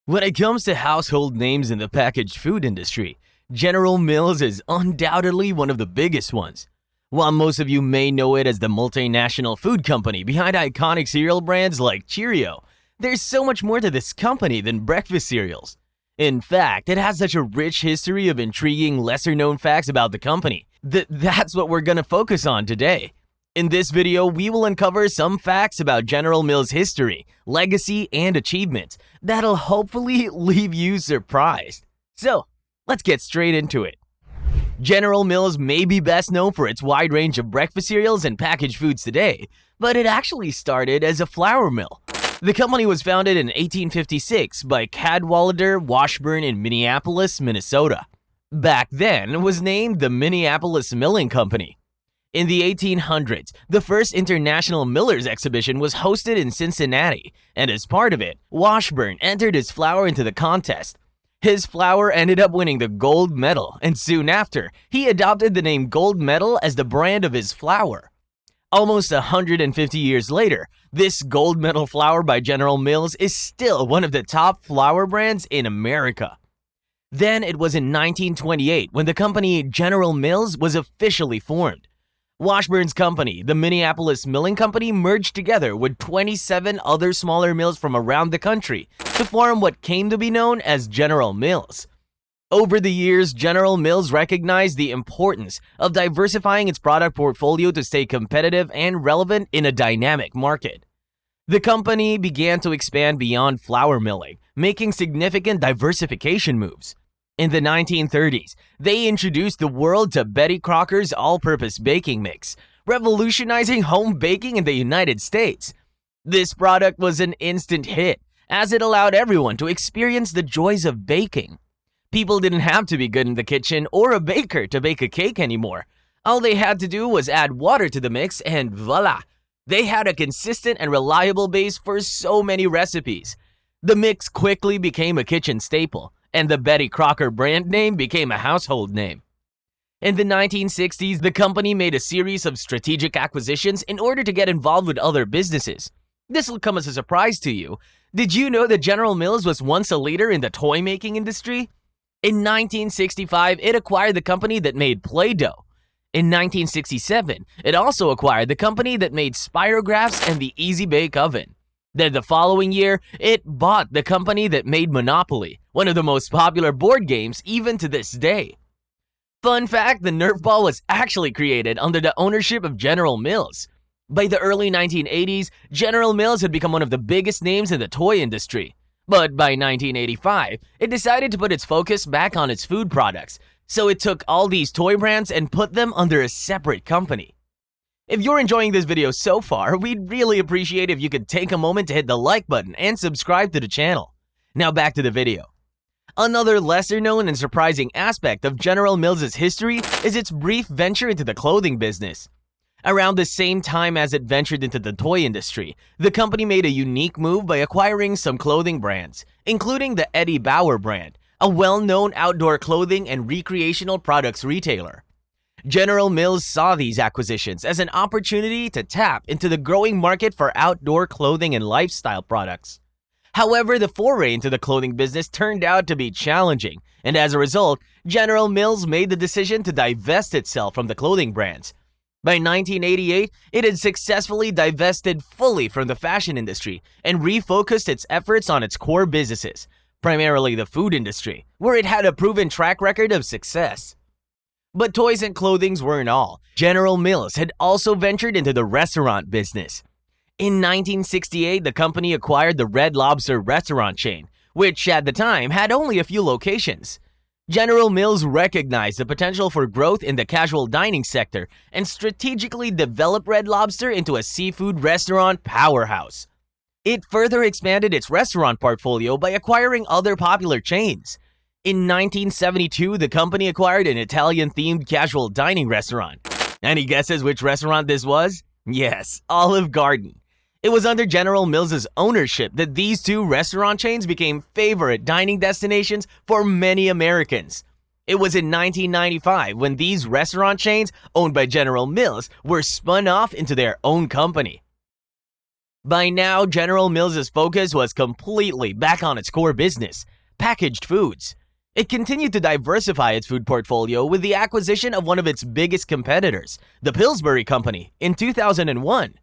When it comes to household names in the packaged food industry, General Mills is undoubtedly one of the biggest ones. While most of you may know it as the multinational food company behind iconic cereal brands like Cheerio, there's so much more to this company than breakfast cereals. In fact, it has such a rich history of intriguing lesser-known facts about the company that's what we're gonna focus on today. In this video, we will uncover some facts about General Mills' history, legacy, and achievements that'll hopefully leave you surprised. So, let's get straight into it. General Mills may be best known for its wide range of breakfast cereals and packaged foods today, but it actually started as a flour mill. The company was founded in 1856 by Cadwallader Washburn in Minneapolis, Minnesota. Back then, it was named the Minneapolis Milling Company. In the 1800s, the first International Millers Exhibition was hosted in Cincinnati, and as part of it, Washburn entered his flour into the contest. His flour ended up winning the gold medal, and soon after, he adopted the name Gold Medal as the brand of his flour. Almost 150 years later, this gold medal flour by General Mills is still one of the top flour brands in America. Then it was in 1928 when the company General Mills was officially formed. Washburn's company, the Minneapolis Milling Company, merged together with 27 other smaller mills from around the country to form what came to be known as General Mills. Over the years, General Mills recognized the importance of diversifying its product portfolio to stay competitive and relevant in a dynamic market. The company began to expand beyond flour milling, making significant diversification moves. In the 1930s, they introduced the world to Betty Crocker's all-purpose baking mix, revolutionizing home baking in the United States. This product was an instant hit, as it allowed everyone to experience the joys of baking. People didn't have to be good in the kitchen or a baker to bake a cake anymore. All they had to do was add water to the mix and voila! They had a consistent and reliable base for so many recipes. The mix quickly became a kitchen staple, and the Betty Crocker brand name became a household name. In the 1960s, the company made a series of strategic acquisitions in order to get involved with other businesses. This will come as a surprise to you. Did you know that General Mills was once a leader in the toy-making industry? In 1965, it acquired the company that made Play-Doh. In 1967, it also acquired the company that made Spirographs and the Easy Bake Oven. Then the following year, it bought the company that made Monopoly, one of the most popular board games even to this day. Fun fact, the Nerf ball was actually created under the ownership of General Mills. By the early 1980s, General Mills had become one of the biggest names in the toy industry. But by 1985, it decided to put its focus back on its food products, so it took all these toy brands and put them under a separate company. If you're enjoying this video so far, we'd really appreciate if you could take a moment to hit the like button and subscribe to the channel. Now back to the video. Another lesser-known and surprising aspect of General Mills' history is its brief venture into the clothing business. Around the same time as it ventured into the toy industry, the company made a unique move by acquiring some clothing brands, including the Eddie Bauer brand, a well-known outdoor clothing and recreational products retailer. General Mills saw these acquisitions as an opportunity to tap into the growing market for outdoor clothing and lifestyle products. However, the foray into the clothing business turned out to be challenging, and as a result, General Mills made the decision to divest itself from the clothing brands. By 1988, it had successfully divested fully from the fashion industry and refocused its efforts on its core businesses, primarily the food industry, where it had a proven track record of success. But toys and clothing weren't all. General Mills had also ventured into the restaurant business. In 1968, the company acquired the Red Lobster restaurant chain, which at the time had only a few locations. General Mills recognized the potential for growth in the casual dining sector and strategically developed Red Lobster into a seafood restaurant powerhouse. It further expanded its restaurant portfolio by acquiring other popular chains. In 1972, the company acquired an Italian-themed casual dining restaurant. Any guesses which restaurant this was? Yes, Olive Garden. It was under General Mills' ownership that these two restaurant chains became favorite dining destinations for many Americans. It was in 1995 when these restaurant chains, owned by General Mills, were spun off into their own company. By now, General Mills' focus was completely back on its core business, packaged foods. It continued to diversify its food portfolio with the acquisition of one of its biggest competitors, the Pillsbury Company, in 2001.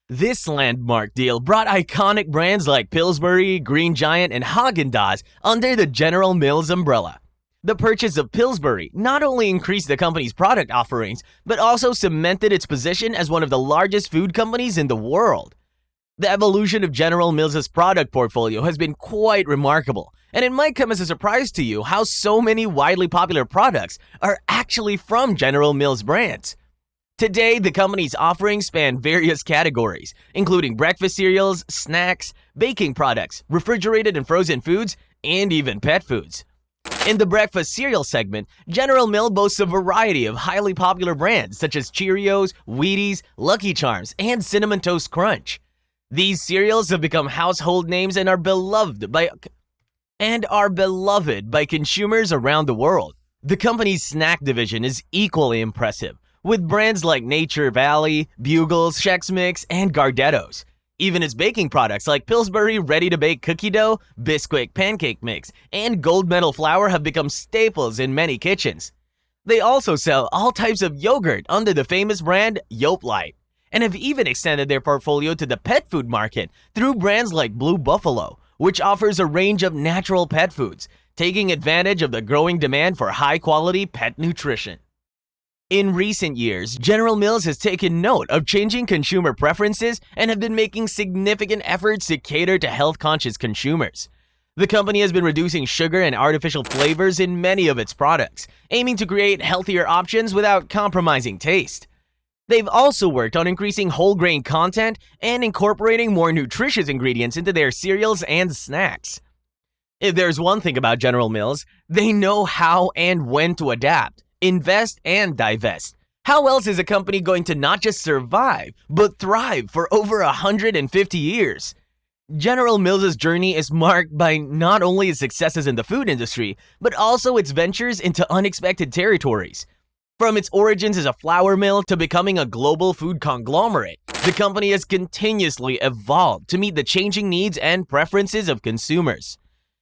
This landmark deal brought iconic brands like Pillsbury, Green Giant, and Haagen-Dazs under the General Mills umbrella. The purchase of Pillsbury not only increased the company's product offerings, but also cemented its position as one of the largest food companies in the world. The evolution of General Mills' product portfolio has been quite remarkable, and it might come as a surprise to you how so many widely popular products are actually from General Mills brands. Today, the company's offerings span various categories, including breakfast cereals, snacks, baking products, refrigerated and frozen foods, and even pet foods. In the breakfast cereal segment, General Mills boasts a variety of highly popular brands such as Cheerios, Wheaties, Lucky Charms, and Cinnamon Toast Crunch. These cereals have become household names and are beloved by consumers around the world. The company's snack division is equally impressive, with brands like Nature Valley, Bugles, Chex Mix, and Gardettos. Even its baking products like Pillsbury ready-to-bake cookie dough, Bisquick pancake mix, and gold medal flour have become staples in many kitchens. They also sell all types of yogurt under the famous brand Yoplait, and have even extended their portfolio to the pet food market through brands like Blue Buffalo, which offers a range of natural pet foods, taking advantage of the growing demand for high-quality pet nutrition. In recent years, General Mills has taken note of changing consumer preferences and have been making significant efforts to cater to health-conscious consumers. The company has been reducing sugar and artificial flavors in many of its products, aiming to create healthier options without compromising taste. They've also worked on increasing whole grain content and incorporating more nutritious ingredients into their cereals and snacks. If there's one thing about General Mills, they know how and when to adapt, invest, and divest. How else is a company going to not just survive, but thrive for over 150 years? General Mills' journey is marked by not only its successes in the food industry, but also its ventures into unexpected territories. From its origins as a flour mill to becoming a global food conglomerate, the company has continuously evolved to meet the changing needs and preferences of consumers.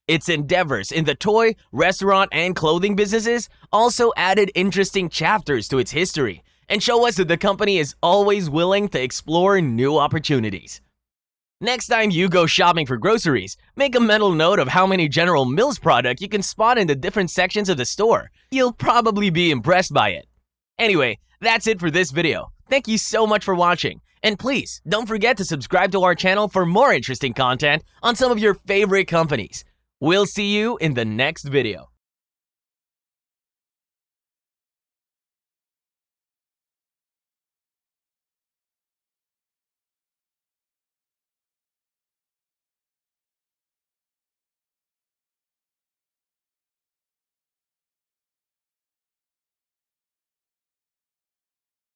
Its endeavors in the toy, restaurant, and clothing businesses also added interesting chapters to its history and show us that the company is always willing to explore new opportunities. Next time you go shopping for groceries, make a mental note of how many General Mills products you can spot in the different sections of the store. You'll probably be impressed by it. Anyway, that's it for this video. Thank you so much for watching. And please, don't forget to subscribe to our channel for more interesting content on some of your favorite companies. We'll see you in the next video.